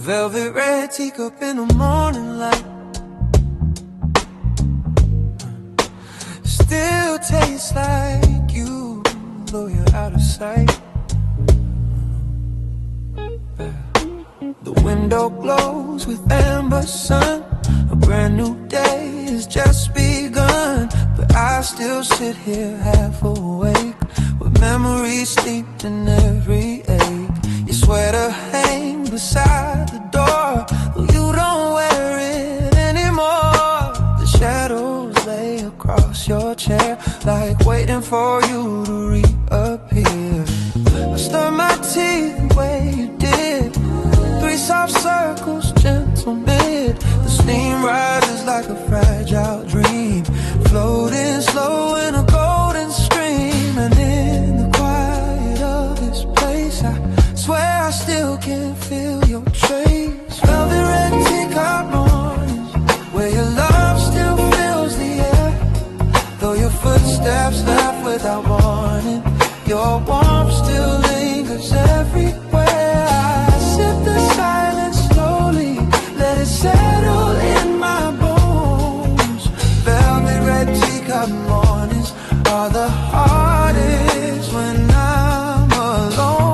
velvet red teacup in the morning light. Still tastes like you, though you're out of sight. The window glows with amber sun. A brand new day has just begun, but I still sit here half awake, with memories steeped in every ache. Your sweater hangs beside the door, though you don't wear it anymore. The shadows lay across your chair, like waiting for you to reappear. I stir my tea the way you did, 3 soft circles, gentle mid. The steam rises like a fragile dream, floating slow in a golden stream. And in the quiet of this place, I swear I still can feel your trace. Velvet red teacup mornings, where your love still fills the air, though your footsteps left without warning. Your warmth still lingers everywhere. I sip the silence slowly, let it settle in my bones. Velvet red teacup mornings are the hardest when I'm alone.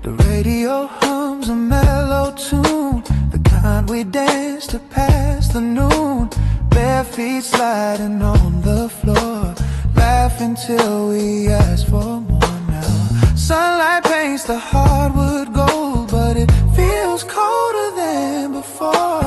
The radio hums a mellow tune, the kind we dance to pass the noon. Bare feet sliding on the floor, laughing till we ask for more now. Sunlight paints the hardwood gold, but it feels colder than before,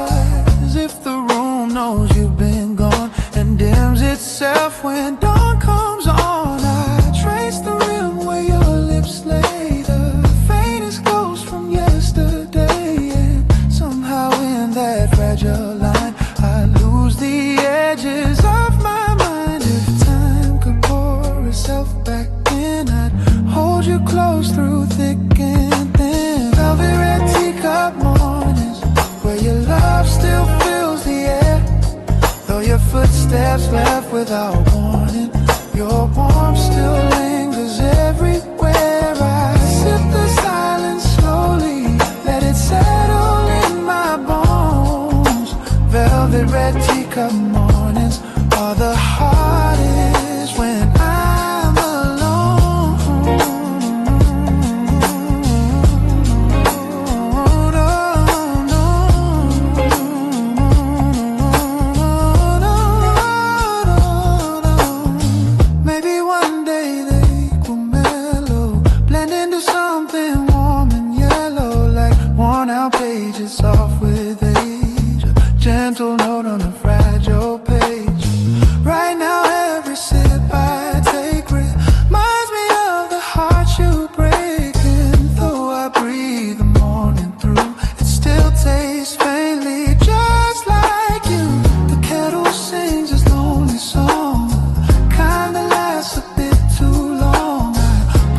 as if the room knows you've been gone and dims itself when dawn comes on. I trace the rim where your lips lay, the faintest ghost from yesterday, and somehow in that fragile line I lose the edges of my mind. If time could pour itself back in, I'd hold you close through thick and thin. Velvet red teacup mornings, where your love still fills the air, though your footsteps left without warning. Your warmth still lingers everywhere. I sip the silence slowly, let it settle in my bones. Velvet red teacup mornings are the hardest when I'm alone. Maybe one day they will mellow, blend into something warm and yellow, like worn out pages soft with age, a gentle note on a fragile page. Right now every sip I take reminds me of the heart you break, and though I breathe the morning through, it still tastes faintly just like you. The kettle sings its lonely song, kinda lasts a bit too long. I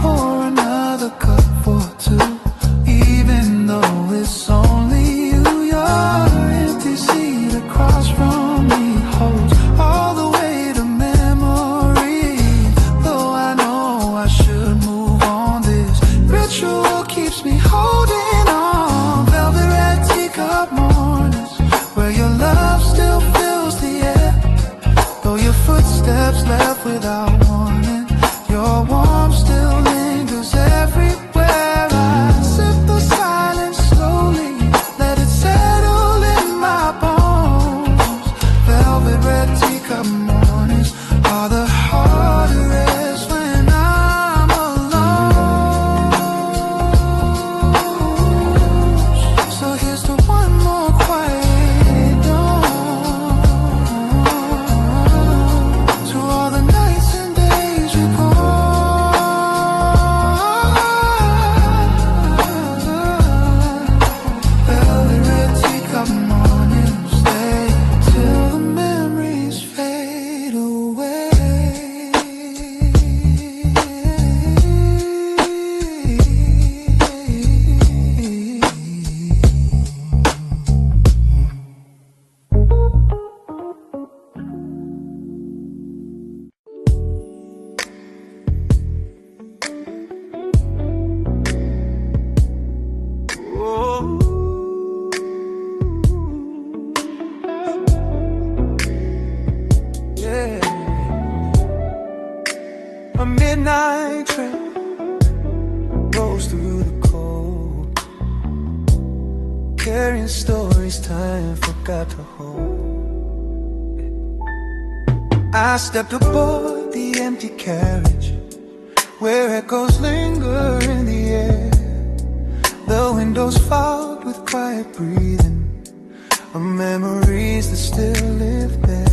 pour another cup for 2, even though it's only you. Your empty seat across from me holds all the weight of memory, though I know I should move on. This ritual keeps me holding on. Velvet red teacup mornings, where your love still fills the air, though your footsteps left without warning. Your warmth still lingers everywhere. I sip the silence slowly, let it settle in my bones. Velvet red teacup mornings are the hardest when I'm alone. So here's to one more quiet dawn, to all the nights and days you gone. A midnight train rolls through the cold, carrying stories time forgot to hold. I stepped aboard the empty carriage, where echoes linger in the air. The windows fogged with quiet breathing of memories that still live there.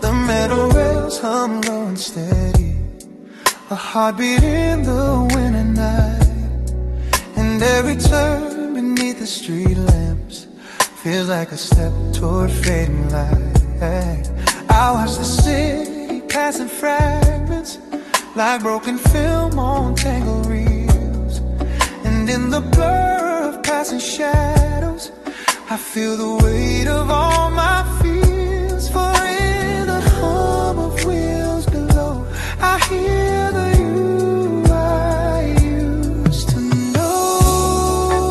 The metal rails hum low and steady, a heartbeat in the winter night. And every turn beneath the street lamps feels like a step toward fading light. I watch the city pass in fragments, like broken film on tangled reels. And in the blur of passing shadows, I feel the weight of all my fears. For in the hum of wheels below, I hear the you I used to know.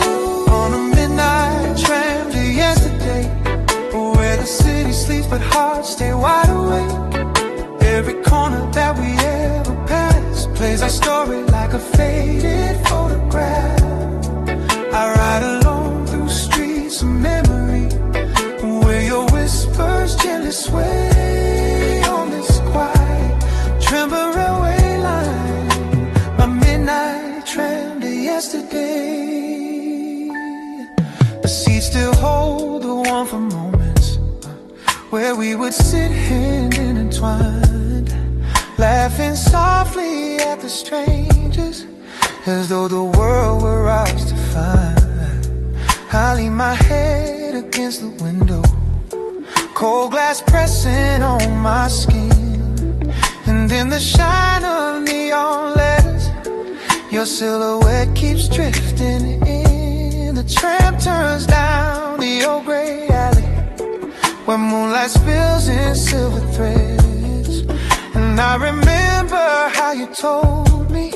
On a midnight tram to yesterday, where the city sleeps but hearts stay wide awake. Every corner that we ever pass plays our story like a faded photograph. I ride alone through streets of memory, where your whispers gently sway on this quiet tremble railway line. My midnight tram to yesterday. The seats still hold the warmth of moments where we would sit hand intertwined, laughing softly at the strangers, as though the world were ours to find. I lean my head against the window, cold glass pressing on my skin. And in the shine of neon letters, your silhouette keeps drifting in. The tram turns down the old gray alley, where moonlight spills in silver threads. And I remember how you told me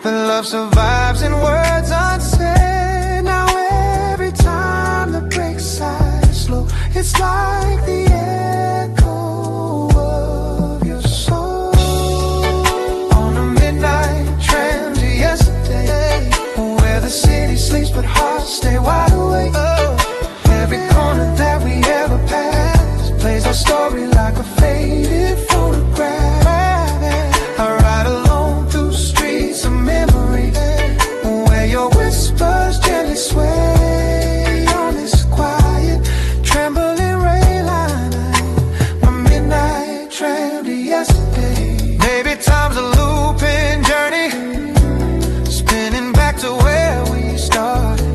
that love survives in words unsaid. Now every time the brakes side slow, it's like the echo of your soul. On a midnight tram to yesterday, where the city sleeps but hearts stay wide awake. Every corner that we ever pass plays our story like a faded photograph. I ride alone through streets of memory, where your whispers gently sway on this quiet, trembling rail line. My midnight tram to yesterday. Maybe time's a looping journey, spinning back to where we started.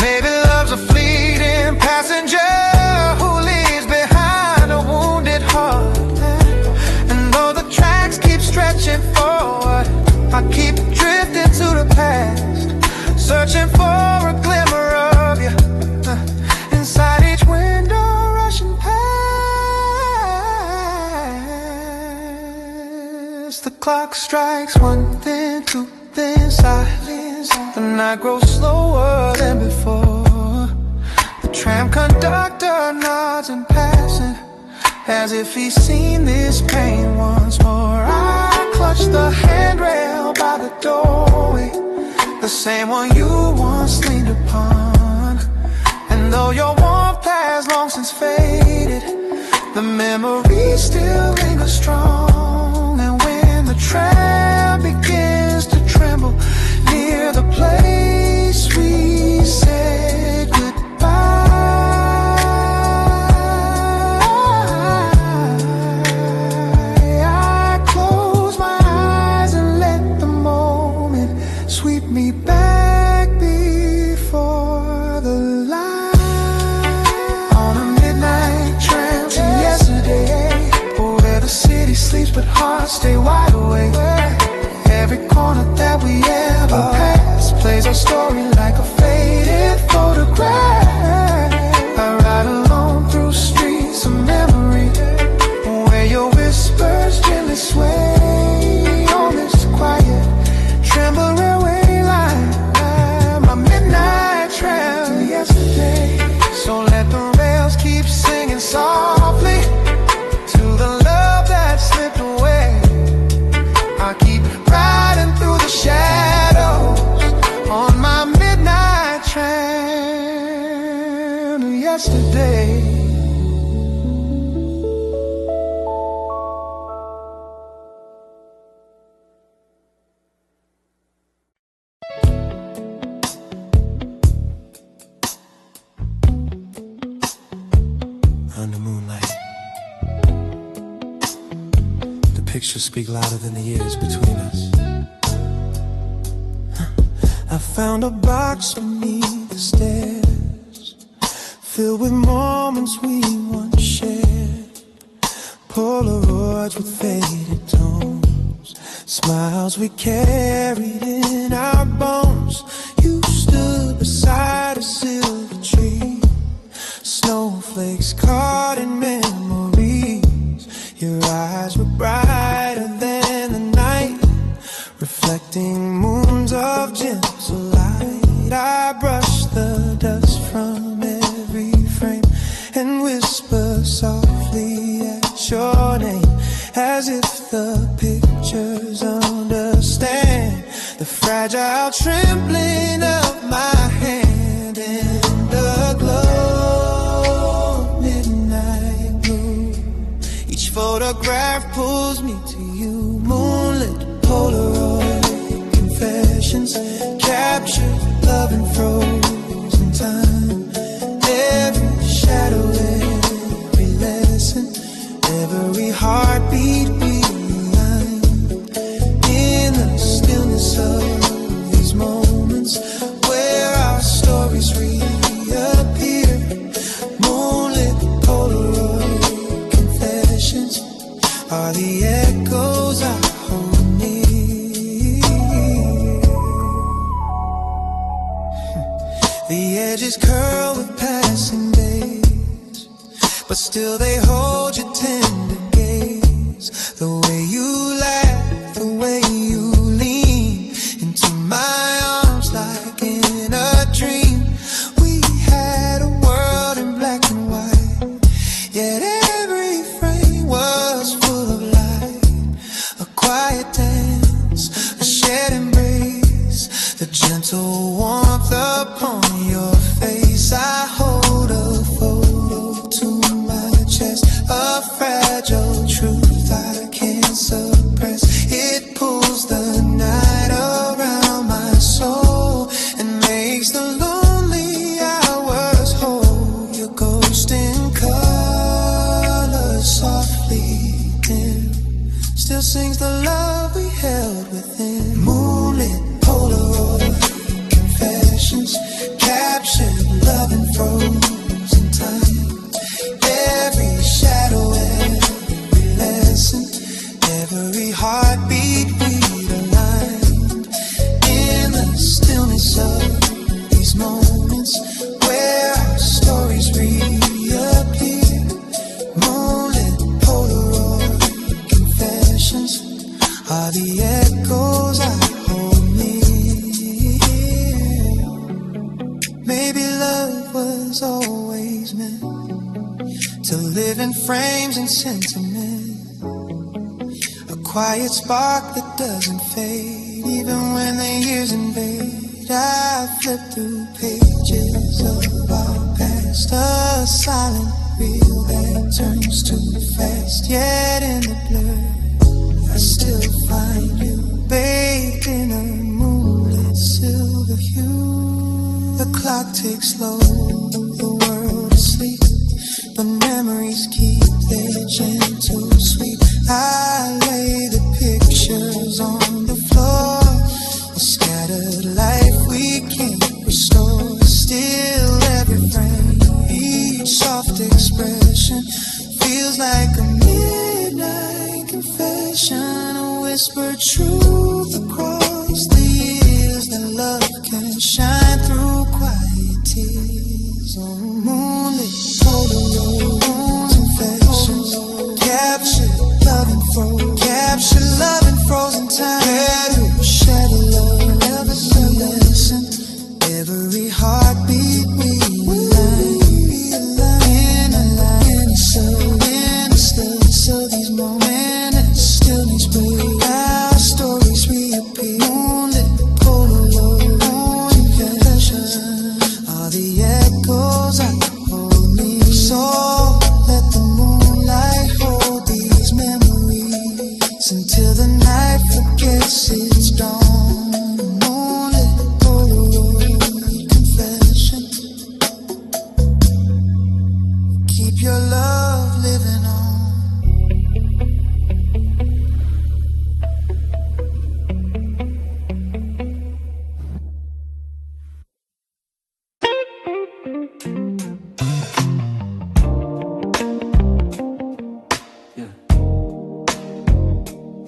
Maybe love's a fleeting passenger who leaves behind a wounded heart. And though the tracks keep stretching forward, I keep drifting to the past, searching for a glimmer of you inside each window rushing past. The clock strikes one, then two, then silence. The night grows slower than before. The tram conductor nods in passing, as if he's seen this pain once more. I clutch the handrail by the doorway, the same one you once leaned upon. And though your warmth has long since faded, the memories still linger strong. And when the tram begins to tremble near the place we said goodbye, I close my eyes and let the moment sweep me back before the light. On a midnight tram to yesterday, where the city sleeps but hearts stay wide awake. Every corner that we ever pass plays our story like a faded photograph. I ride alone through streets of memory, where your whispers gently sway on this quiet tremble railway line. My midnight tram to yesterday. So let the rails keep singing softly to the love that slipped away. pictures speak louder than the years between us. I found a box beneath the stairs, filled with moments we once shared. Polaroids with faded tones, smiles we carried in our bones. You stood beside a silver tree, snowflakes caught in memories. Your eyes were brighter than the night, reflecting moons of gentle light. I brushed the dust from every frame and whispered softly at your name, as if the pictures understand the fragile trembling of my hand. In the glow of midnight blue, each photograph pulls me to you. Moonlit Polaroid confessions, captured love and frozen time. Every shadow, every lesson, every heartbeat realigned. In the stillness of these moments where our stories reappear, moonlit Polaroid confessions are the echoes I hold near. The edges curl with passing days, but still they hold your tender gaze. The way you laugh, the way you lean into my arms like in a dream. We had a world in black and white, yet every frame was full of light. A quiet dance, a shared embrace, the gentle warmth upon your face. I hold a photo to my chest, a fragile truth I can't suppress. It pulls the night around my soul and makes the lonely hours whole. Your ghost in color softly dim still sings the love we held within. Moonlit Polaroid confessions, captured love and frozen time. Every shadow, every lesson, every heartbeat realigned. In the stillness of these moments where our stories reappear, moonlit Polaroid confessions are the echoes I hold near. Maybe love was always meant to live in frames and sentiment, a quiet spark that doesn't fade even when the years invade. I flip through pages of our past, a silent reel that turns too fast. Yet in the blur I still find you, bathed in a moonlit silver hue. The clock ticks slow, the world is asleep, but memories keep their gentle sweep. I lay the pictures on the floor, a scattered life we can't restore. Still every frame, each soft expression feels like a midnight confession, a whispered truth across the years that love can shine through quiet tears. Oh, moonlit Polaroid confessions, captured love and frozen, captured love and frozen time. Every shadow, love, every lesson, every heartbeat realigned. In the stillness of these moments, stillness break, our stories reappear. Moonlit Polaroid confessions are the echoes I hold near. So let the moonlight hold these memories until the night forgets its dawn. Moonlit Polaroid confession, keep your love living on.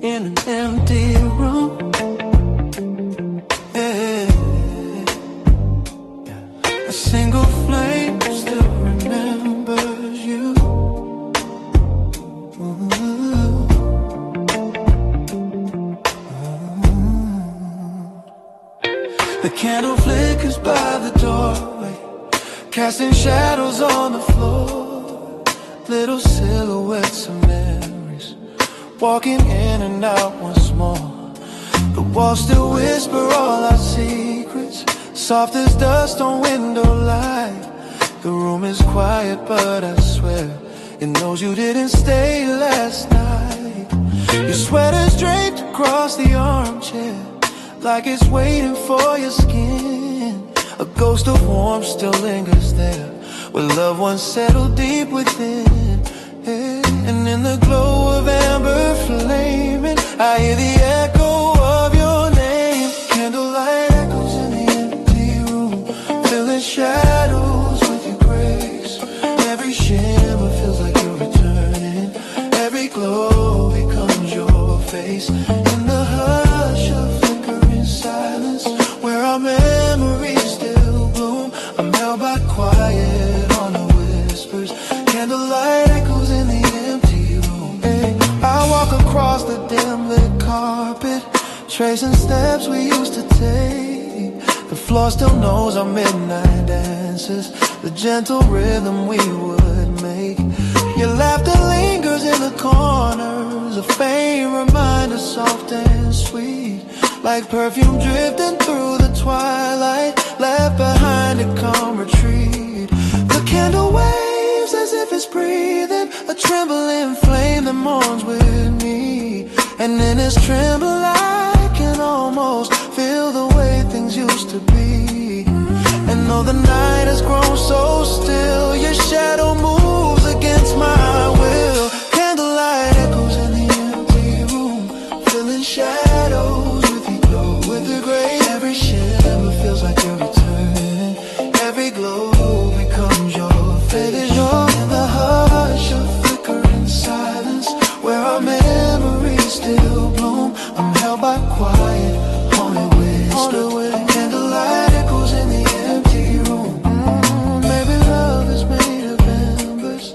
in an empty room. Yeah. A single flame still remembers you. The candle flickers by the doorway, casting shadows on the floor. Little silhouettes of memories, walking in and out once more. The walls still whisper all our secrets, soft as dust on window light. The room is quiet, but I swear it knows you didn't stay last night. Your sweater's draped across the armchair, like it's waiting for your skin. A ghost of warmth still lingers there, where loved ones settle deep within. Yeah. And in the glow of amber flaming, I hear the echo of your name. Candlelight echoes in the empty room, filling shadows with your grace. Every shimmer feels like you're returning, every glow becomes your face. In the hush of flickering silence, where our memories still bloom, I'm held by quiet on the whispers. Candlelight echoes in the empty room. Hey, I walk across the dim lit carpet, tracing steps we used to take. The floor still knows our midnight dances, the gentle rhythm we would make. Your laughter lingers in the corners, a faint reminder, soft and sweet, like perfume drifting through the twilight, left behind to come retreat. The candle waves as if it's breathing, a trembling flame that mourns with me. And in its tremble I can almost feel the way things used to be. And though the night has grown so still, your shadow moves against my will. Candlelight echoes in the empty room, filling shadows with your glow, with the grace. Every shimmer feels like you're returning, every glow becomes your face. In the hush of flickering silence, where our memories still bloom, I'm held by quiet, haunted whispers. Candlelight echoes in the empty room. Maybe love is made of embers,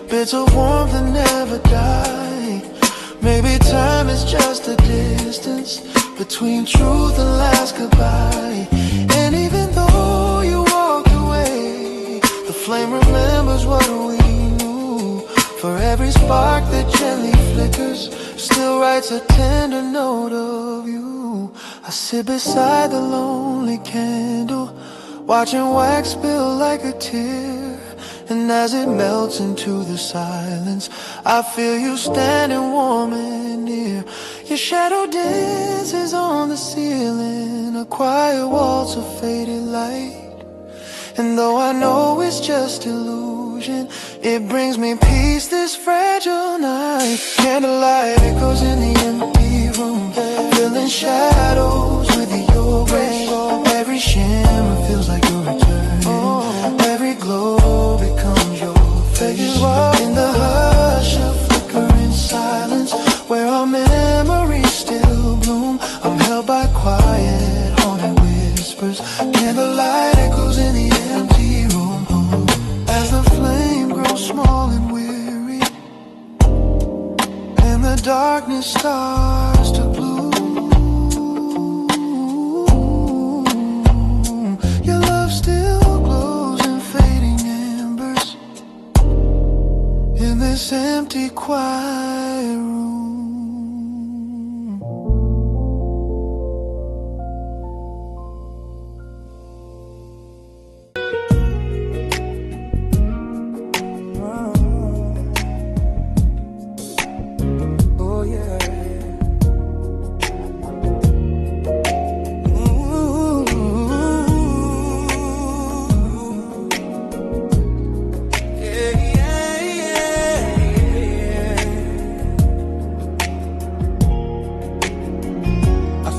bits of warmth that never die. Maybe time is just a distance between truth and last goodbye. And even though you walked away, the flame remembers what we knew. For every spark that gently flickers, still writes a tender note of you. I sit beside the lonely candle, watching wax spill like a tear. And as it melts into the silence, I feel you standing warm and near. Your shadow dances on the ceiling, a quiet waltz of faded light. And though I know it's just illusion, it brings me peace this fragile night. Candlelight echoes in the empty room, filling shadows with your grace. Every shimmer feels like you're returning, every glow becomes your face. In the hush of flickering silence, where our memories still bloom, I'm held by quiet, haunted whispers. Candlelight echoes in the empty room, as the flame grows small and weary, and the darkness starts to bloom. Your love still glows in fading embers, in this empty, quiet room. Oh yeah.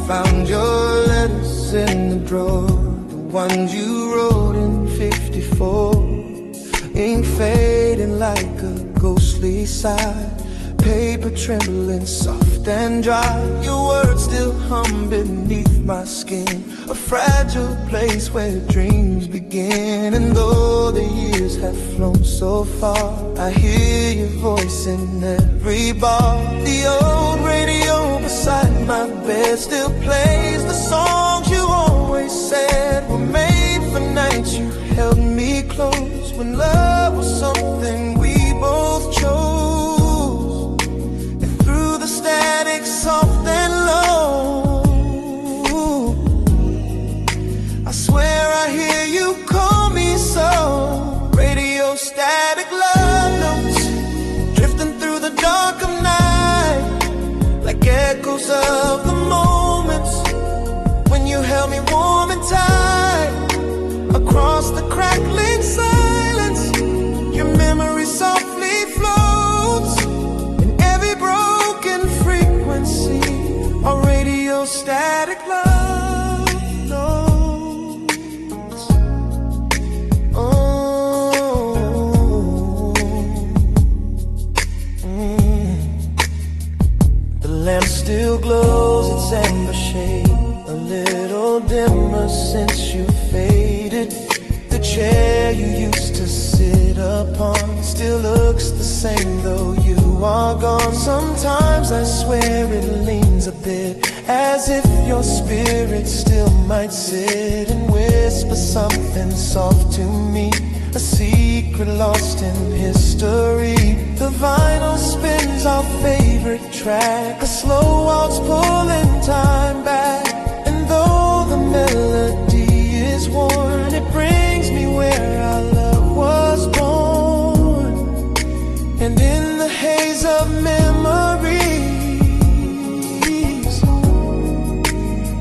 Found your letters in the drawer, the ones you wrote in '54. Ink fading like a ghostly sigh, paper trembling soft and dry. Your words still hum beneath my skin, a fragile place where dreams begin. And though the years have flown so far, I hear your voice in every bar. The old radio beside my bed still plays the songs you always said were made for nights you held me close, when love was something we both chose. And through the static soft and low, I swear I hear you call me so. Radio static love notes drifting through the dark of night, like echoes of the moments when you held me warm and tight. Across the crackling silence, your memory softly floats in every broken frequency. A radio static love notes. The lamp still glows its amber shade, a little dimmer since you faded. The chair you used to sit upon still looks the same though you are gone. Sometimes I swear it leans a bit, as if your spirit still might sit and whisper something soft to me, a secret lost in history. The vinyl spins our favorite track, a slow waltz pulling time back. And though the melody is worn, it brings me where our love was born. And in the haze of memories,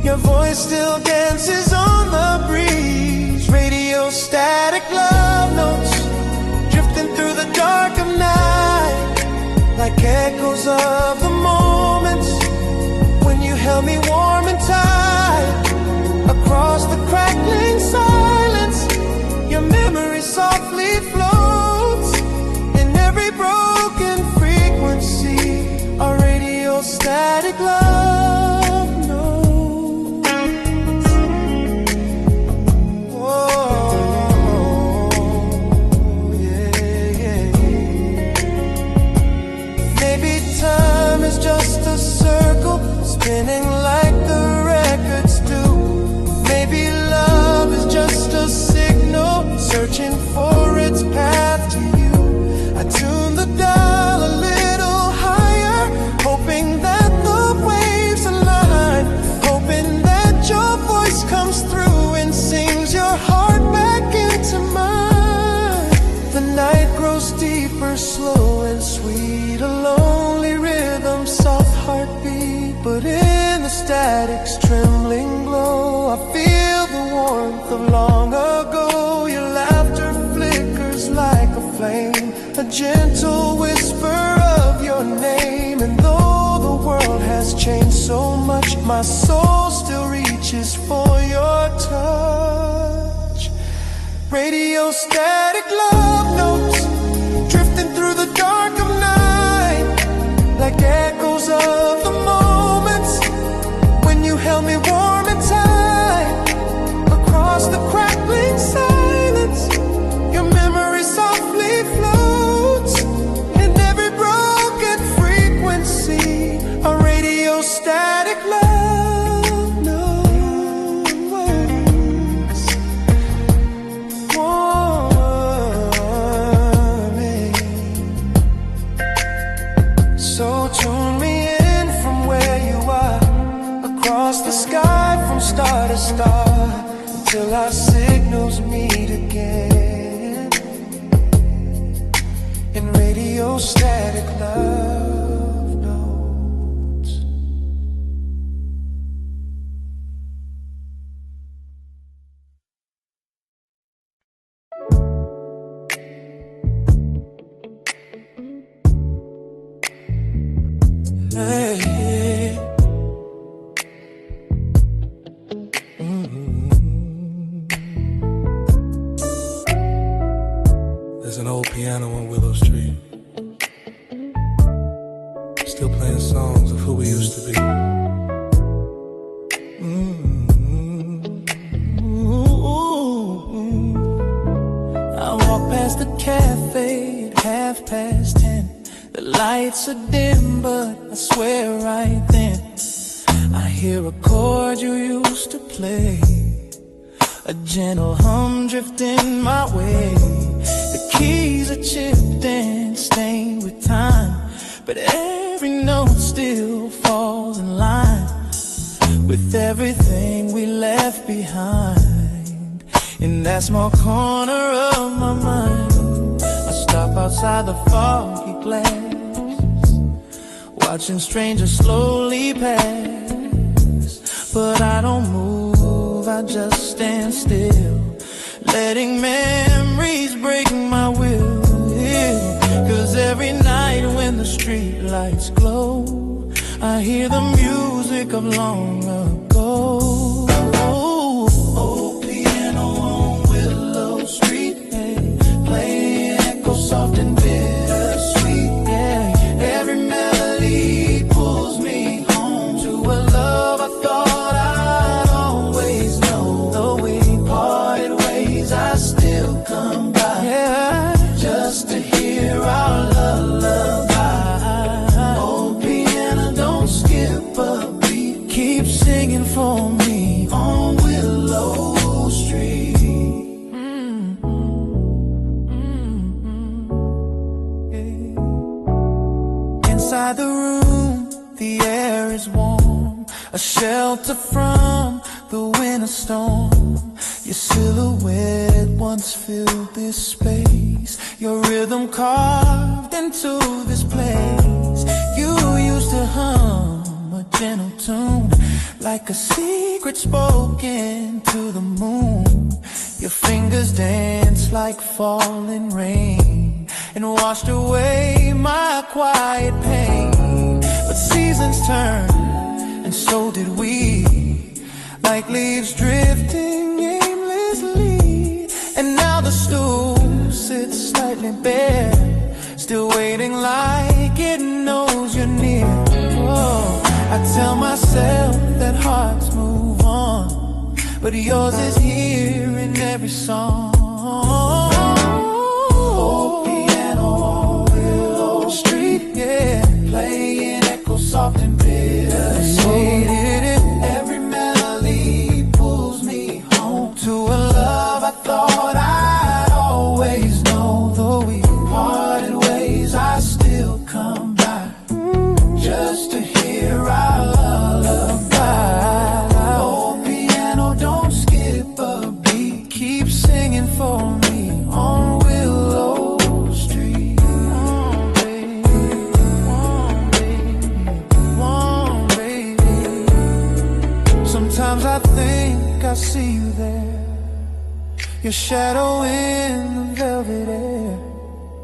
your voice still dances on the breeze. Radio static love notes drifting through the dark of night, like echoes of the moments when you held me warm and tight. Across the crackling silence, your memory softly floats in every broken frequency. A radio static love notes. Whoa, yeah, yeah. Maybe time is just a circle spinning like the records do. Maybe love is just a signal searching for its path to you. I tune the dial a little higher, hoping that the waves align, hoping that your voice comes through and sings your heart back into mine. The night grows deeper, slow and sweet, a lonely rhythm, soft heartbeat. But in the static's trembling glow, I feel the warmth of long ago. Your laughter flickers like a flame, a gentle whisper of your name. And though the world has changed so much, my soul still reaches for your touch. Radio static love notes drifting through the dark of night, like echoes of the moments when you held me warm and tight. Across the crackling silence, your memory softly floats in every broken frequency. A radio static love notes. So tune me in from where you are, across the sky from star to star, till our signals meet again in radio static love notes. Hey. There's an old piano on Willow Street. songs of who we used to be. I walk past the cafe at 10:30. The lights are dim, but I swear right then I hear a chord you used to play, a gentle hum drifting my way. The keys are chipped and stained with time, but every note still falls in line with everything we left behind. In that small corner of my mind, I stop outside the foggy glass, watching strangers slowly pass. But I don't move, I just stand still, letting memories break my will. Yeah. 'Cause every night when the street lights glow, I hear the music of long ago. Oh, piano on Willow Street, hey, playing echo soft and bittersweet. Yeah, every melody pulls me home to a love I thought I'd always know. Though we parted ways, I still come by, yeah, just to hear our lullaby. Oh, piano, don't skip a beat, keep singing for me on Willow Street. Yeah. Inside the room, the air is warm, a shelter from the winter storm. Your silhouette once filled this space, your rhythm carved into this place. You used to hum a gentle tune, like a secret spoken to the moon. Your fingers danced like falling rain and washed away my quiet pain. But seasons turned, and so did we, like leaves drifting aimlessly. And now the stool sits slightly bare, still waiting like it knows you're near. Oh, I tell myself that hearts move on, but yours is here in every song. Oh, piano on Willow Street, yeah, playing echo soft and bittersweet. Every melody pulls me home to a love I thought I'd always know. Though we parted ways, I still come by, just to hear our lullaby. Oh, piano, don't skip a beat, keep singing for me on Willow Street. Baby. Sometimes I think I see you there, your shadow in the velvet air,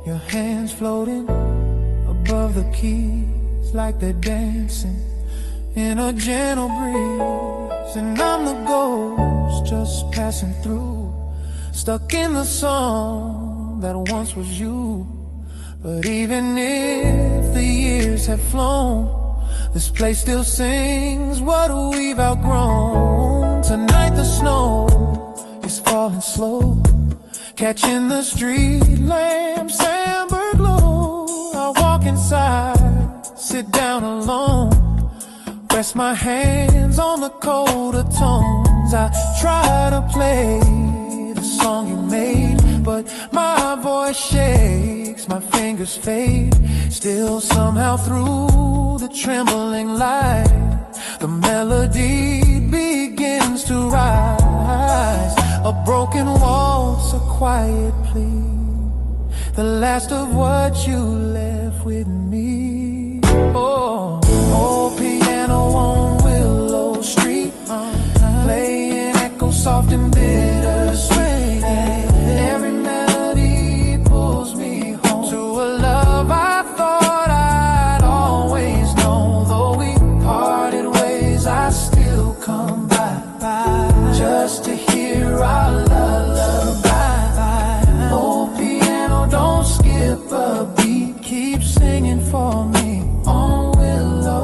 your hands floating above the keys like they're dancing in a gentle breeze. And I'm the ghost just passing through, stuck in the song that once was you. But even if the years have flown, this place still sings what we've outgrown. Tonight the snow is falling slow, catching the street lamps amber glow. I walk inside, sit down alone, rest my hands on the colder tones. I try to play the song you made, but my voice shakes, my fingers fade. Still somehow through the trembling light, the melody begins to rise. A broken waltz, a quiet plea, the last of what you left with me. Oh, oh, piano on Willow Street, playing echo soft and bittersweet. Every melody pulls me home to a love I thought I'd always know. Though we parted ways, I still come by, just to hear our lullaby. Oh, piano, don't skip a beat, keep singing for me on Willow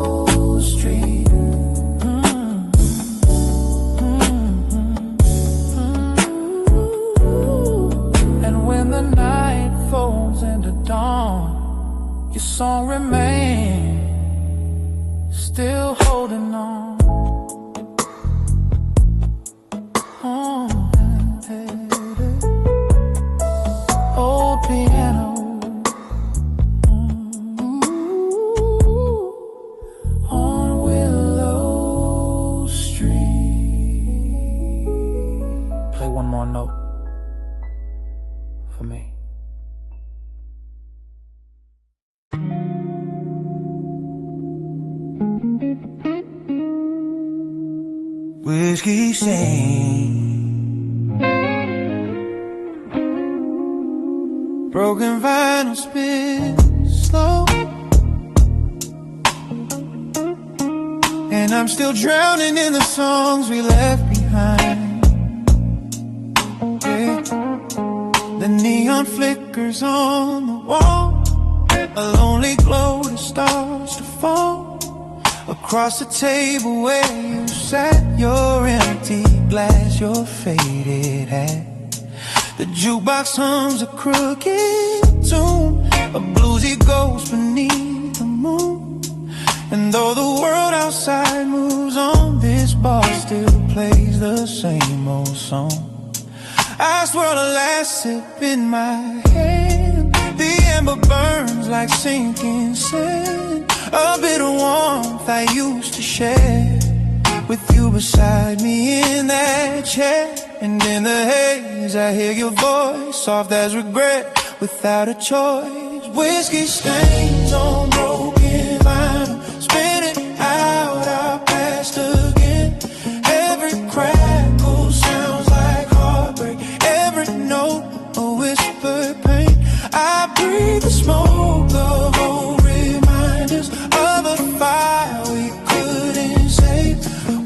still holding on. Old piano, on Willow Street. Play one more note for me. Whiskey stain, broken vinyl spin slow, and I'm still drowning in the songs we left behind. Yeah. The neon flickers on the wall, a lonely glow that starts to fall. Across the table where you sat, your empty glass, your faded hat. The jukebox hums a crooked tune, a bluesy ghost beneath the moon. And though the world outside moves on, this bar still plays the same old song. I swirl a last sip in my hand, the ember burns like sinking sand. A bit of warmth I used to share with you beside me in that chair. And in the haze I hear your voice, soft as regret, without a choice. Whiskey stains on broken vinyl, spinning out our past again. Every crackle sounds like heartbreak, every note a whispered pain. I breathe the smoke of old reminders of a fire we couldn't save.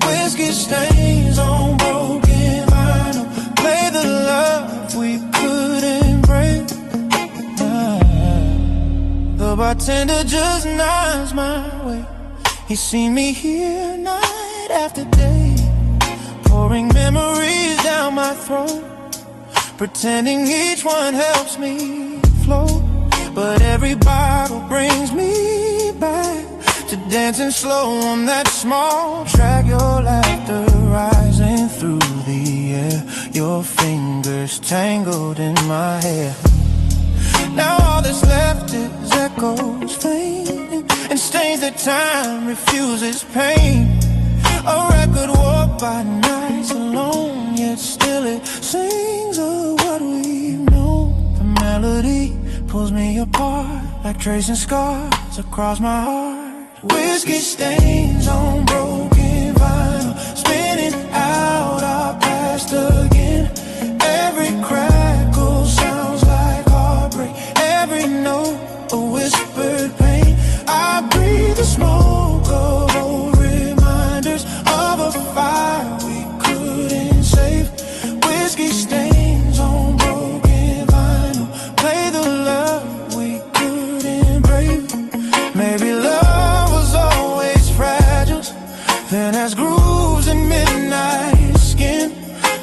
Whiskey stains on broken vinyl, play the love we couldn't break. The bartender just nods my way. He's seen me here night after day, pouring memories down my throat, pretending each one helps me float. But every bottle brings me back to dancing slow on that small track. Your laughter rising through the air, your fingers tangled in my hair. Now all that's left is echoes fading, and stains that time refuses pain. A record walked by nights alone, yet still it sings of what we've known. The melody pulls me apart like tracing scars across my heart. Whiskey stains on broken vinyl, spinning out our past again. Every crackle sounds like heartbreak, every note a whispered pain. I breathe the smoke of old reminders of a fire we couldn't save. Whiskey stains on broken vinyl, play the love we couldn't break. Maybe love was always fragile, then as grooves in midnight skin.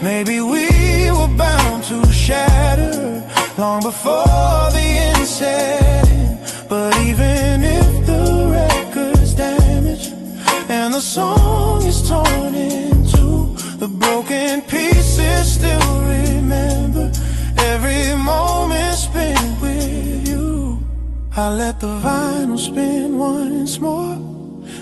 Maybe we were bound to shatter long before the end set in. But even if the record's damaged and the song is torn in two, the broken pieces still remember every moment spent with you. I let the vinyl spin once more,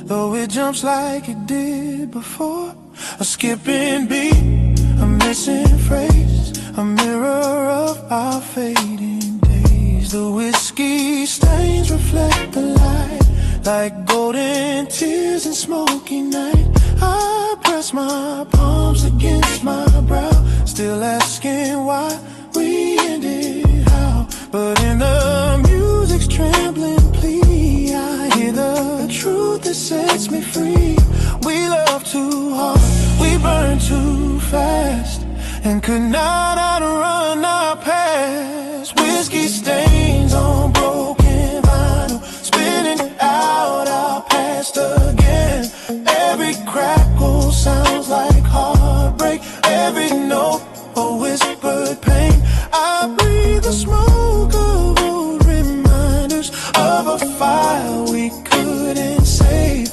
though it jumps like it did before. A skipping beat, a missing phrase, a mirror of our fading days. The whiskey stains reflect the light like golden tears in smoky night. I press my palms against my brow, still asking why we ended how. But in the music's trembling plea, I hear the truth that sets me free. We love too hard, we burn too fast, and could not outrun our past. Whiskey stains on broken vinyl, spinning out our past again. Every crackle sounds like heartbreak, every note a whispered pain. I breathe the smoke of old reminders of a fire we couldn't save.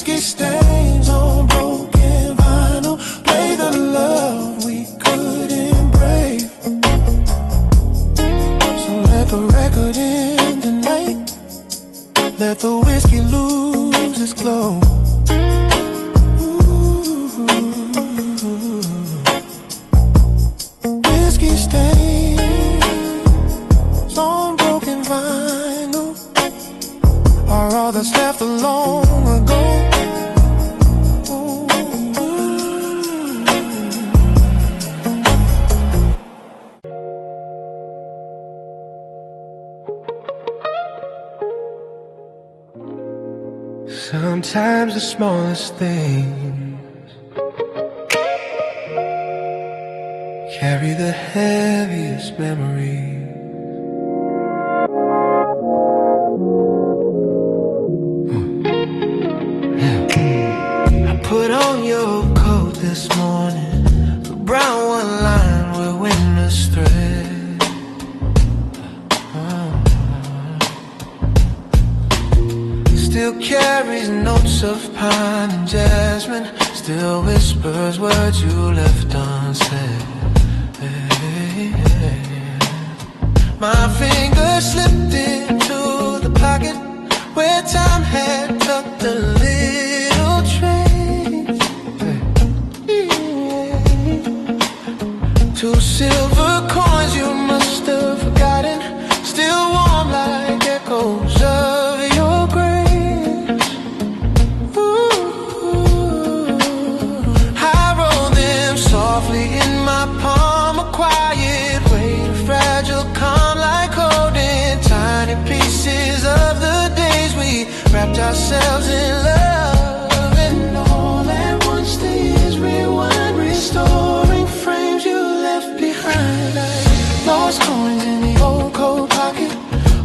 whiskey stains on broken vinyl. Play the love we couldn't break. So let the record end tonight. Let the whiskey lose its glow. Whiskey stains on broken vinyl are all that's left of long ago. Sometimes the smallest things carry the heaviest memories. I put on your coat this morning, the brown one lined with winter's thread. Still carries notes of pine and jasmine, still whispers words you left unsaid. My fingers slipped into the pocket where time had tucked a little trace. Two silver coins you must have forgotten, still warm like echoes of your grace. I roll them softly in my palm, a quiet way, fragile, calm, like holding tiny pieces of the days we wrapped ourselves in love. And all at once the years rewind, restoring frames you left behind. Like lost coins in the old coat pocket,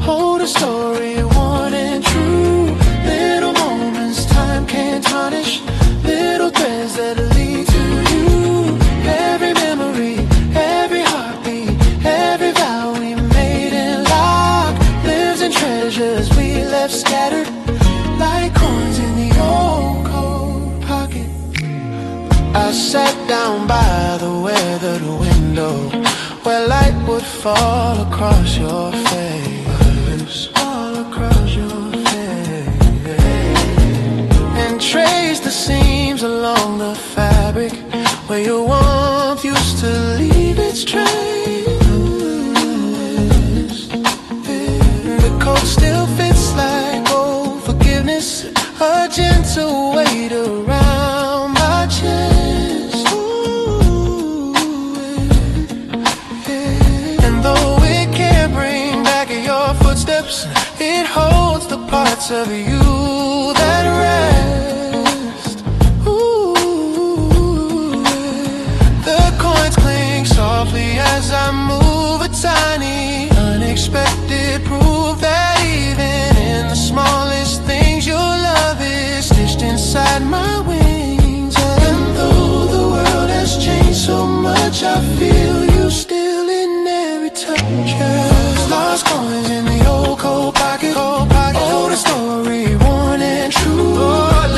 hold a story worn and true. Little moments time can't tarnish, little threads that lead to you. Every memory, every heartbeat, every vow we made and locked, lives in treasures we left scattered like coins in the old coat pocket. I sat down by the weathered window where light would fall across your face, all across your face, and trace the seams along the fabric where your warmth used to leave its trace. The coat still fits like old forgiveness, a gentle weight around my chest. And though it can't bring back your footsteps, it holds the parts of you that rest. The coins cling softly as I move, a tiny, unexpected proof that even in the smallest things your love is stitched inside my wings. And though the world has changed so much, I feel you still in every touch. Lost coins in the old coat pocket, hold a story worn and true.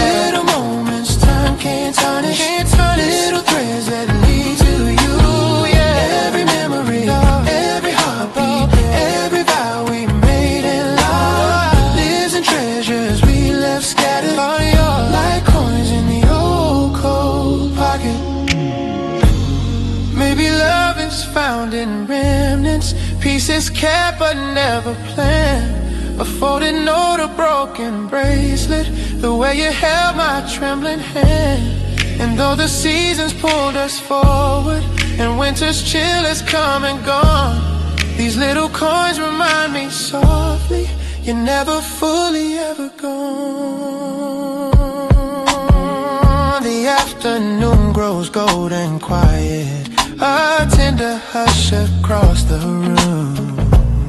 Little moments time can't tarnish, little threads that lead to you. Every memory, every heartbeat, every vow we made and locked, lives in treasures we left scattered like coins in the old coat pocket. Maybe love is found in remnants, pieces kept but never planned. A folded note, a broken bracelet, the way you held my trembling hand. And though the seasons pulled us forward and winter's chill has come and gone, these little coins remind me softly you're never fully ever gone. The afternoon grows gold and quiet, a tender hush across the room.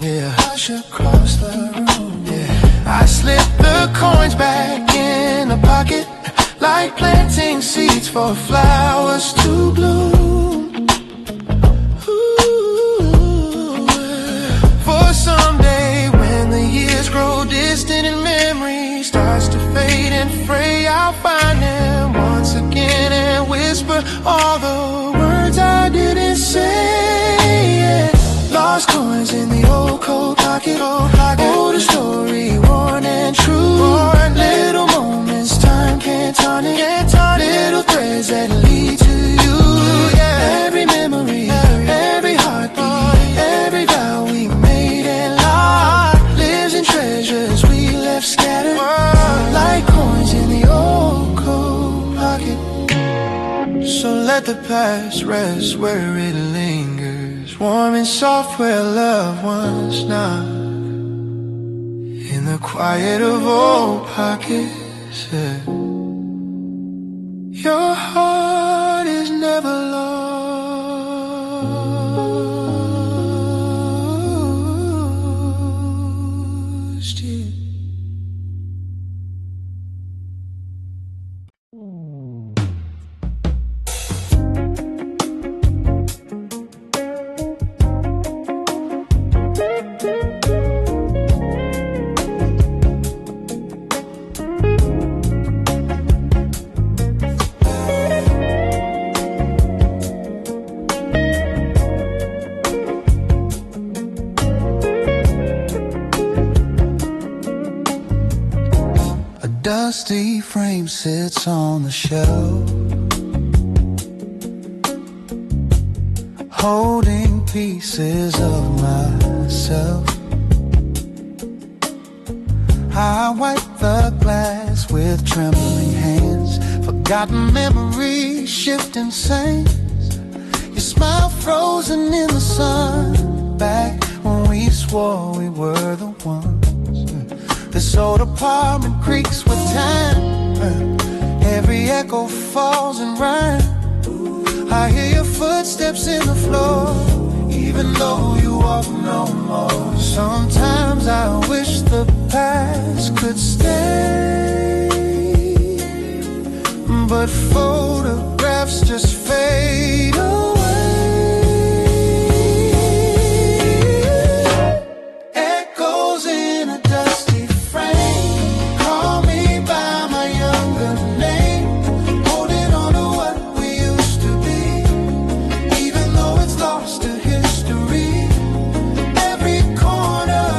Yeah, hush across the room. Yeah, I slip the coins back in the pocket, like planting seeds for flowers to bloom. Ooh, for someday when the years grow distant and memory starts to fade and fray, I'll find them once again and whisper all the words I didn't say. Yeah. Lost coins in the old coat pocket. Older story, worn and true. Little moments time can't tarnish. Little threads that lead to you. Every memory, every heartbeat, every vow we made and lost lives in treasures we left scattered like coins in the old coat pocket. So let the past rest where it lingers, warm and soft where love once knocked. In the quiet of old pockets, yeah. Your heart is never lost, yeah. Dusty frame sits on the shelf, holding pieces of myself. I wipe the glass with trembling hands, forgotten memories, shifting sands. Your smile frozen in the sun, back when we swore we were the ones. This old apartment creaks with time, every echo falls in rhyme. I hear your footsteps in the floor, even though you walk no more. Sometimes I wish the past could stay, but photographs just fade away. Echoes in a dusty frame, call me by my younger name, holding on to what we used to be, even though it's lost to history. Every corner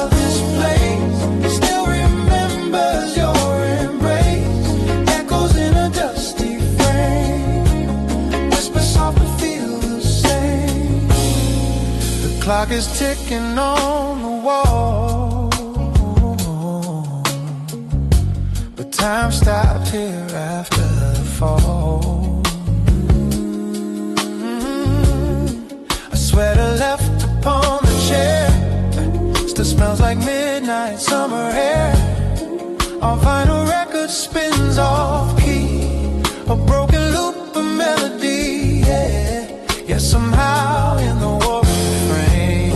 of this place still remembers your embrace. Echoes in a dusty frame, whisper soft but feel the same. The clock is ticking on the wall, but time stopped here after the fall. A sweater left upon the chair still smells like midnight summer air. Our vinyl record spins off key, a broken loop of melody, yeah. Yeah, somehow in the war frame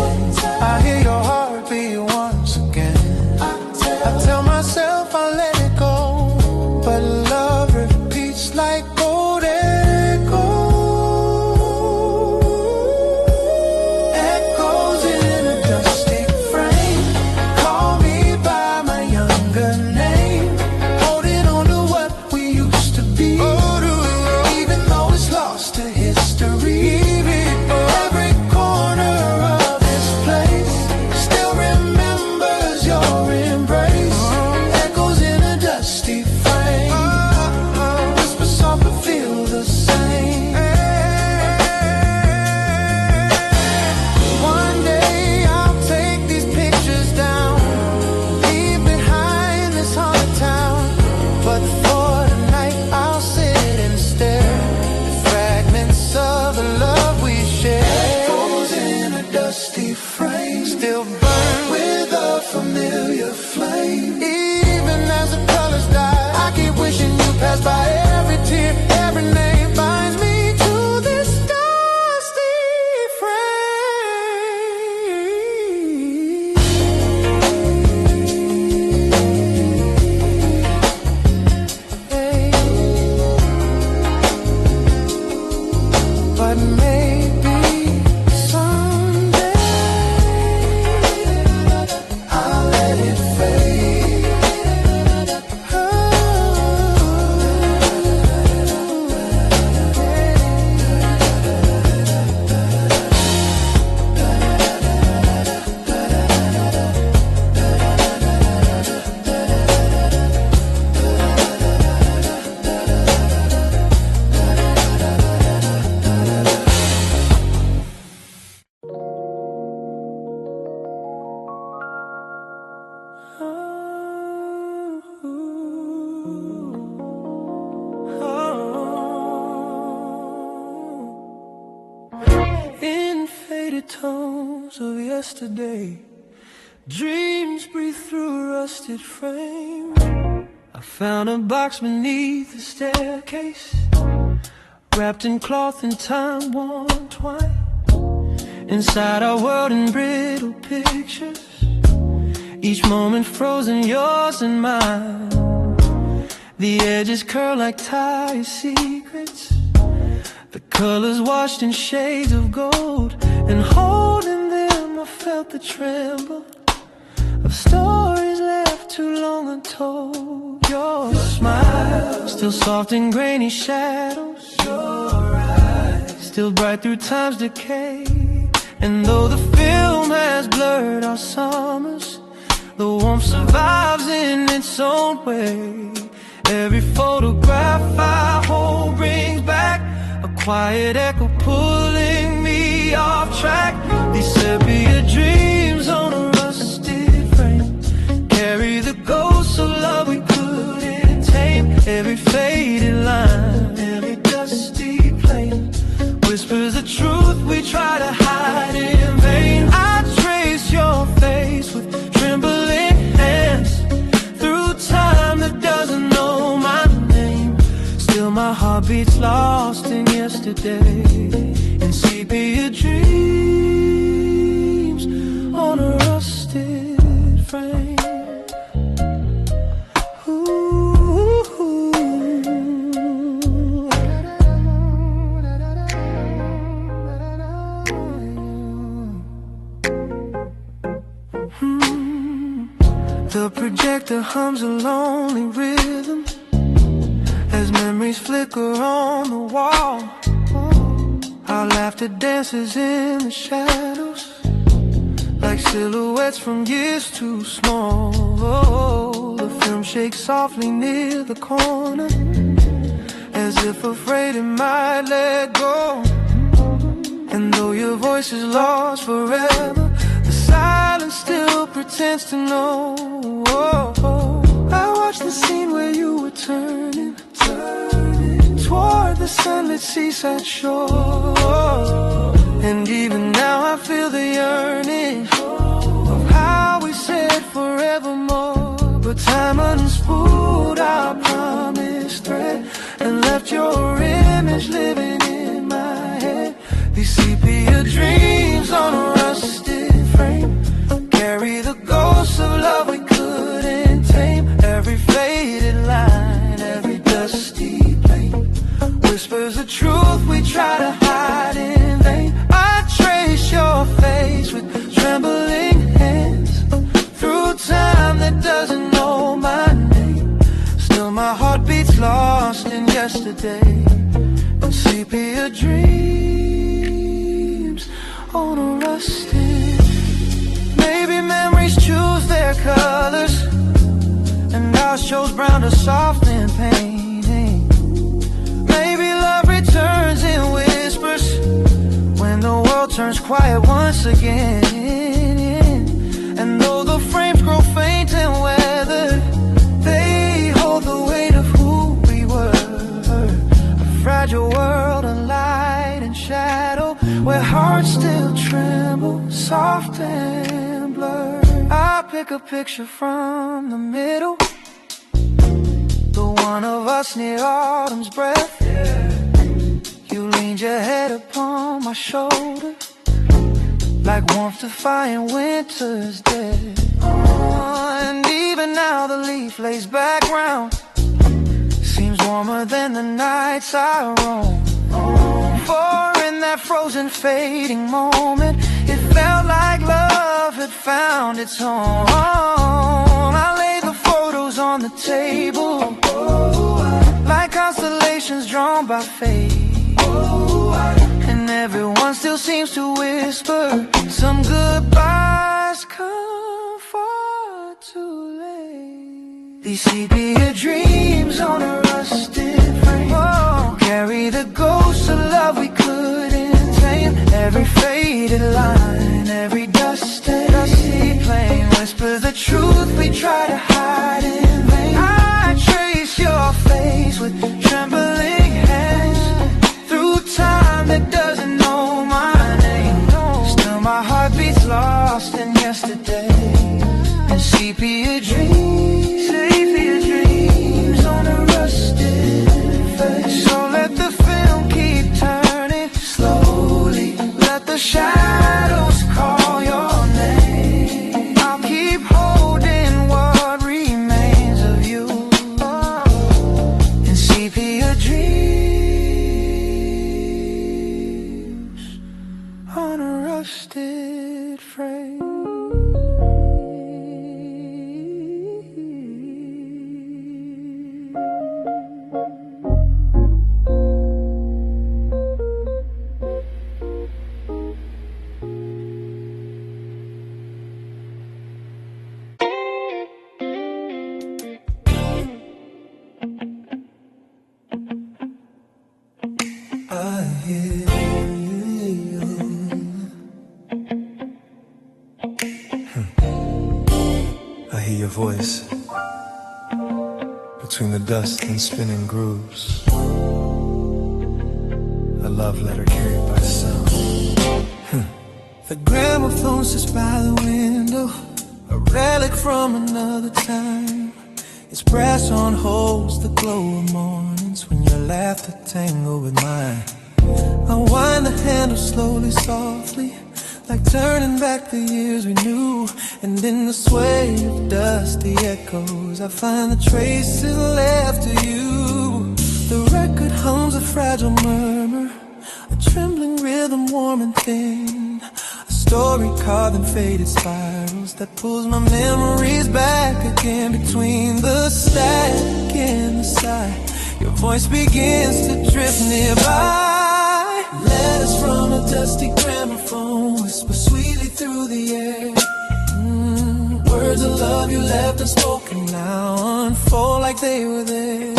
I hear your heartbeat once again. I tell myself I'll let it go, but love repeats like old echoes. Echoes in a dusty frame, call me by my younger name, holding on to what we used to be, even though it's lost to history. Every corner of this place still remembers your embrace. Echoes in a dusty frame, whisper soft but feel the same. One day I'll take these pictures down, leave behind this haunted town, but for tonight I'll sit and stare at fragments of the love we shared. Echoes in a dusty frame, still burn with a familiar flame. Even as the colors die, I keep wishing you passed by. Every tear, every name binds me to this dusty frame. But maybe someday I'll let it fade. Oh. tones of yesterday. Dreams breathe through a rusted frame. I found a box beneath the staircase, wrapped in cloth and time-worn twine. Inside our world in brittle pictures, each moment frozen, yours and mine. The edges curl like tired secrets, the colors washed in shades of gold. And holding them I felt the tremble of stories left too long untold. Your smile, still soft in grainy shadows. Your eyes, still bright through time's decay. And though the film has blurred our summers, the warmth survives in its own way. Every photograph I hold brings back a quiet echo pulling me off track. These sepia dreams on a rusted frame carry the ghosts of love we couldn't tame. Every faded line, every dusty plane whispers the truth we try to hide in vain. I trace your face with trembling hands through time that doesn't know my name. Still my heart beats lost in yesterday, in sepia dreams on a rusted frame. The projector hums a lonely rhythm as memories flicker on the wall. Our laughter dances in the shadows like silhouettes from years too small. The film shakes softly near the corner as if afraid it might let go. And though your voice is lost forever, the silence still pretends to know. I watched the scene where you were turning toward the sunlit seaside shore. And even now I feel the yearning of how we said forevermore. But time unspooled our promised thread and left your image living in my head. These sepia dreams on a rusted frame carry the ghosts of love we couldn't tame. Every faded line, every dusty plane whispers the truth we try to hide in vain. I trace your face with trembling hands through time that doesn't know my name. Still my heart beats lost in yesterday, in sepia dreams on a rusted. Maybe memories choose their colors and ours chose brown to soften pain. Maybe love returns in whispers when the world turns quiet once again. And though the frames grow faint and weathered, they hold the weight of who we were. A fragile world of light and shadow, where hearts still tremble, soft and blurred. I pick a picture from the middle, the one of us near autumn's breath. You leaned your head upon my shoulder, like warmth defying winter's death. And even now the leaf lays background seems warmer than the nights I roam. For in that frozen fading moment, it felt like love had found its home. I lay the photos on the table like constellations drawn by fate. And everyone still seems to whisper some goodbyes come far too late. These sepia dreams on a rusted frame carry the ghosts of love we couldn't tame. Every faded line, every dusty plane whispers the truth we try to hide in vain. I trace your face with trembling hands through time that doesn't know my name. Still voice between the dust and spinning grooves. A love letter carried by sound. The gramophone sits by the window, a relic from another time. Its brass on holds the glow of mornings when your laughter tangled with mine. I wind the handle slowly, softly, like turning back the years we knew. And in the sway of dusty echoes, I find the traces left to you. The record hums a fragile murmur, a trembling rhythm warm and thin, a story carved in faded spirals that pulls my memories back again. Between the static and the sigh, your voice begins to drift nearby. Letters from a dusty gramophone whisper sweetly through the air. Words of love you left unspoken now unfold like they were there.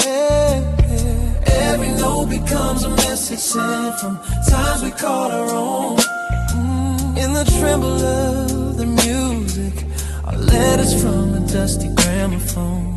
Every note becomes a message sent from times we called our own. In the tremble of the music, our letters from a dusty gramophone.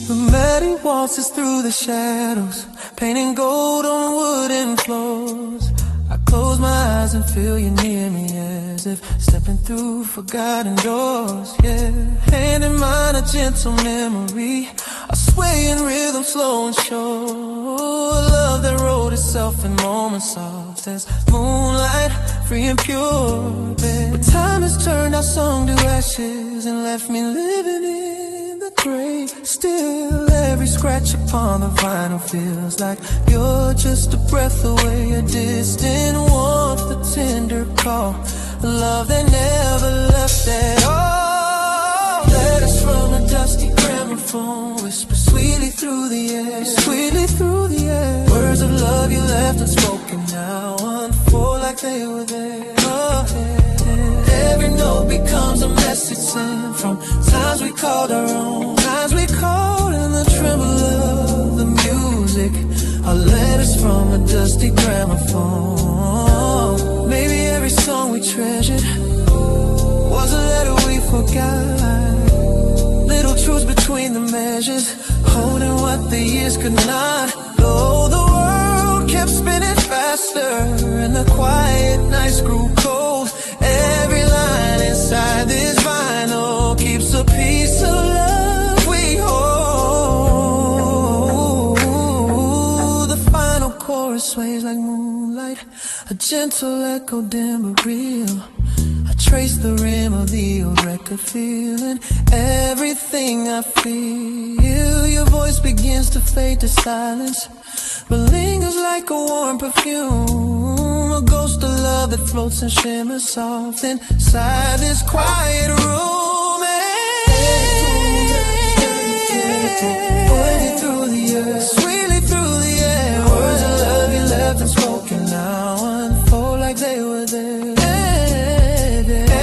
The melody waltzes through the shadows, painting gold on wooden floors. I close my eyes and feel you near me, as if stepping through forgotten doors. Yeah, hand in mine, a gentle memory, a swaying rhythm, slow and sure. A love that wrote itself in moments soft as moonlight, free and pure. But time has turned our song to ashes and left me living in the grave. Still, every scratch upon the vinyl feels like you're just a breath away, a distant warmth, a tender call, a love that never left at all. Letters from a dusty gramophone whisper sweetly through the air, sweetly through the air. Words of love you left unspoken now unfold like they were there. Oh, yeah. Every note becomes a message sent from times we called our own, times we called in the tremble of the music. Our letters from a dusty gramophone. Maybe every song we treasured was a letter we forgot. Little truths between the measures, holding what the years could not. Though the world kept spinning faster and the quiet nights grew cold, every line inside this vinyl keeps a piece of love we hold. The final chorus sways like moonlight, a gentle echo dim but real. I trace the rim of the old record, feeling everything I feel. Your voice begins to fade to silence, but lingers like a warm perfume, a ghost of love that floats and shimmers soft inside this quiet room. Pointing through the air, sweetly through the air. Words of love you left unspoken now unfold like they were there.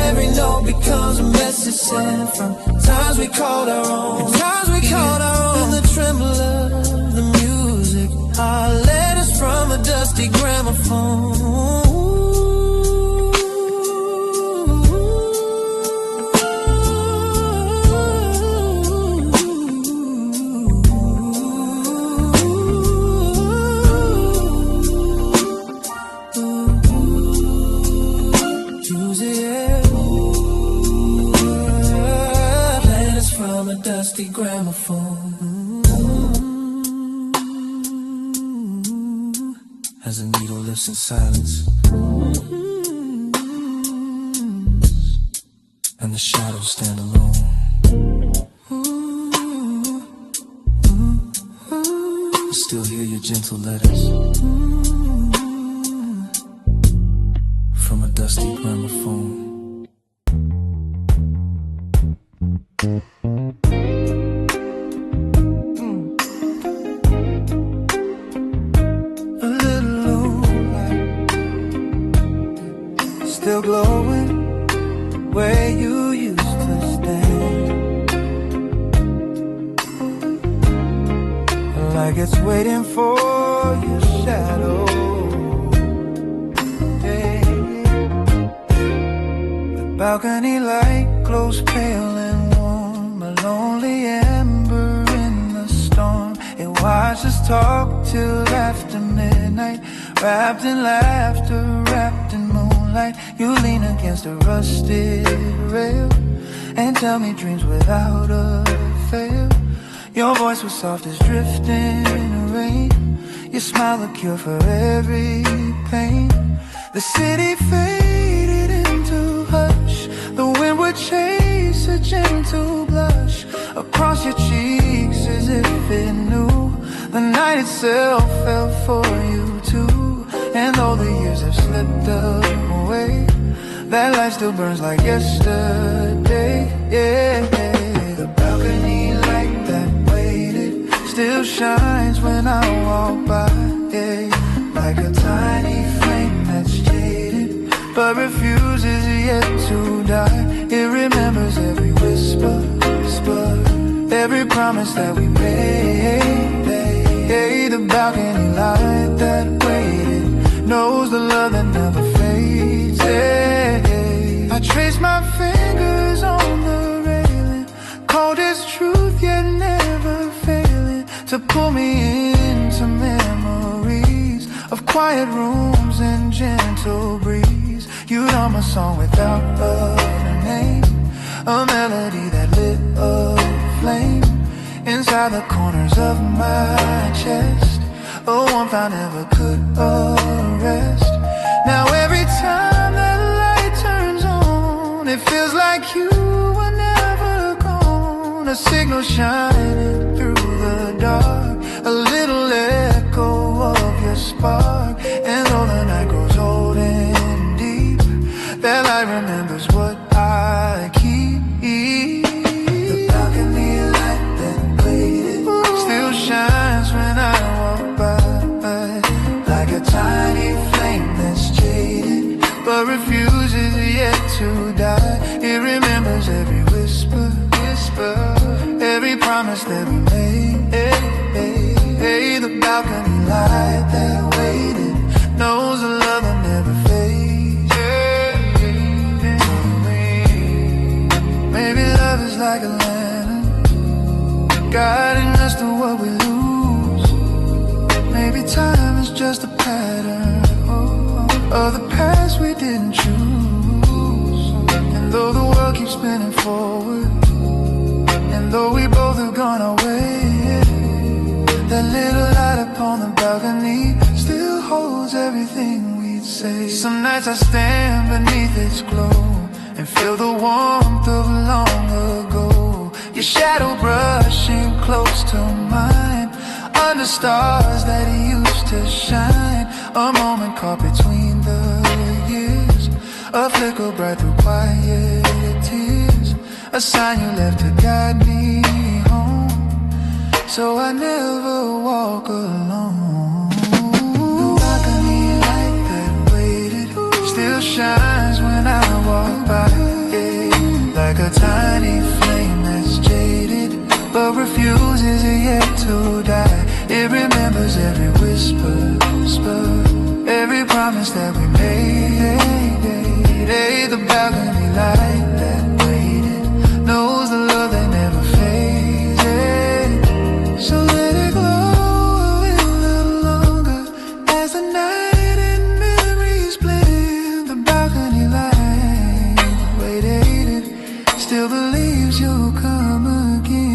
Every note becomes a message sent from times we called our own, times we called our own. In the tremble of the music, our letters from a dusty gramophone. Dusty gramophone. As a needle lifts in silence, and the shadows stand alone. I still hear your gentle letters from a dusty gramophone. Still glowing where you used to stand, like it's waiting for your shadow. Yeah. balcony light glows pale and warm, a lonely ember in the storm. It watches us talk till after midnight, wrapped in laughter, wrapped in moonlight. You lean against a rusted rail and tell me dreams without a fail. Your voice was soft as drifting rain. Your smile a cure for every pain. The city faded into hush. The wind would chase a gentle blush across your cheeks as if it knew the night itself fell for you too. And though the years have slipped away, that light still burns like yesterday. Yeah, the balcony light that waited still shines when I walk by. Yeah, like a tiny flame that's jaded but refuses yet to die. It remembers every whisper, every promise that we made. Hey, the balcony light that waited knows the love that never fades. Hey, I trace my fingers on the railing, cold as truth yet never failing, to pull me into memories of quiet rooms and gentle breeze. You'd hum a song without a name, a melody that lit a flame inside the corners of my chest, a warmth I never could arrest. Now every time that light turns on, it feels like you were never gone. A signal shining through the dark, a little echo of your spark. And though the night grows old and deep, that light remembers what I keep. The balcony light that waited still shines when I walk by, like a tiny flame that's jaded but refuses yet to die. It remembers every whisper, every promise that we made. Hey, the balcony light that waited knows the love that never fades. Maybe love is like a lantern, guiding us to what we lose. Maybe time is just a pattern of the past we didn't choose. And though the world keeps spinning forward, and though we both have gone our way, that little light upon the balcony still holds everything we'd say. Some nights I stand beneath its glow and feel the warmth of long ago. Your shadow brushing close to mine, under stars that used to shine. A moment caught between the years, a flicker bright through quiet tears, a sign you left to guide me home, so I never walk alone. The balcony light that waited still shines when I walk by, yeah, like a tiny flame that's jaded but refuses yet to die. It remembers every whisper, every promise that we made. Hey, the balcony light that waited knows the love that never fades. Hey, so let it glow a little longer as the night and memories blend. The balcony light waited, still believes you'll come again.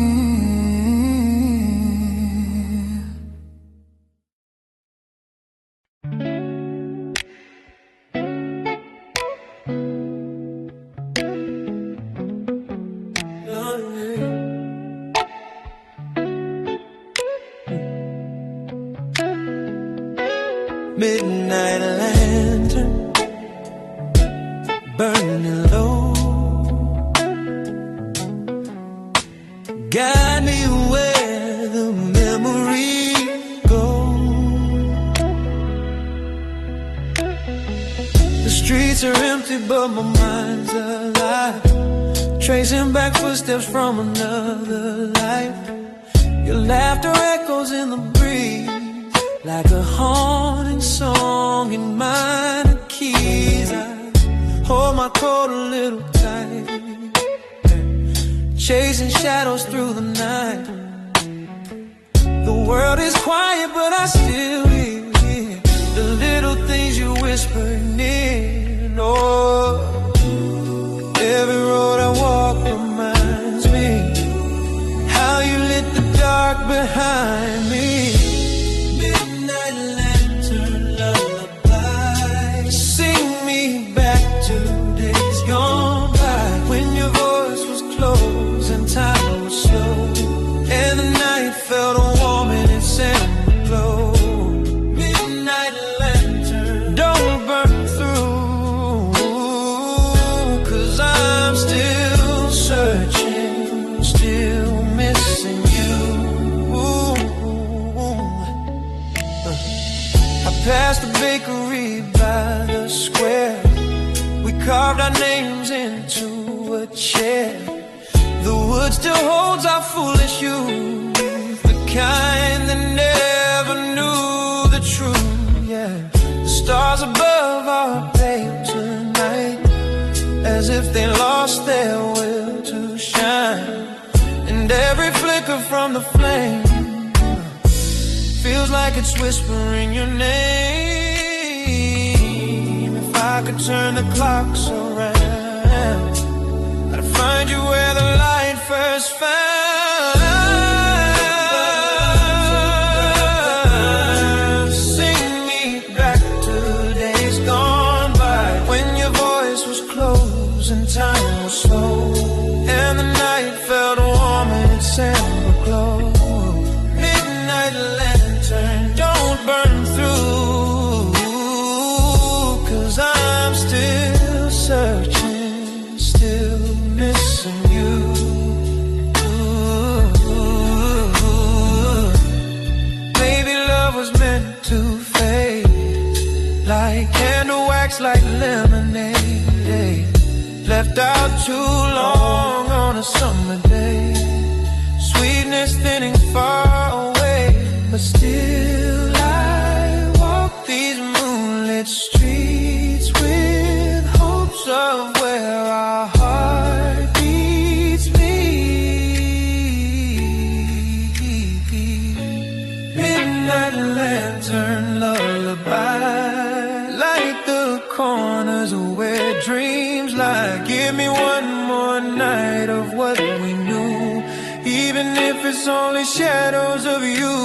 Midnight lantern burning low, guide me where the memories go. The streets are empty but my mind's alive, tracing back footsteps from another life. Your laughter echoes in the breeze like a haunting song in minor keys. I hold my coat a little tight, chasing shadows through the night. The world is quiet, but I still hear the little things you whisper near. Oh, every road I walk reminds me how you lit the dark behind me. Midnight lantern lullaby, sing me back to days gone by, when your voice was close and time was slow, and the night felt warm in its amber glow. Midnight lantern, don't burn through, 'cause I'm still searching, still missing you. I passed the bakery by the square, we carved our names into a chair. The wood still holds our foolish youth, the kind that never knew the truth, yeah. The stars above are pale tonight, as if they lost their will to shine. And every flicker from the flame feels like it's whispering your name. If I could turn the clocks around, I'd find you where the light first found. Sing me back to days gone by, when your voice was close and time was slow, and the night felt warm in its amber glow. Midnight lantern, don't burn through, 'cause I'm still searching, still missing you. Maybe love was meant to fade, like candle wax, like lemonade, left out too long on a summer day. Sweetness thinning far away, but still I walk these moonlit streets with hopes of where our heart beats meet. Midnight lantern lullaby, light the corners where dreams lie. Give me one more night of what we knew, even if it's only shadows of you.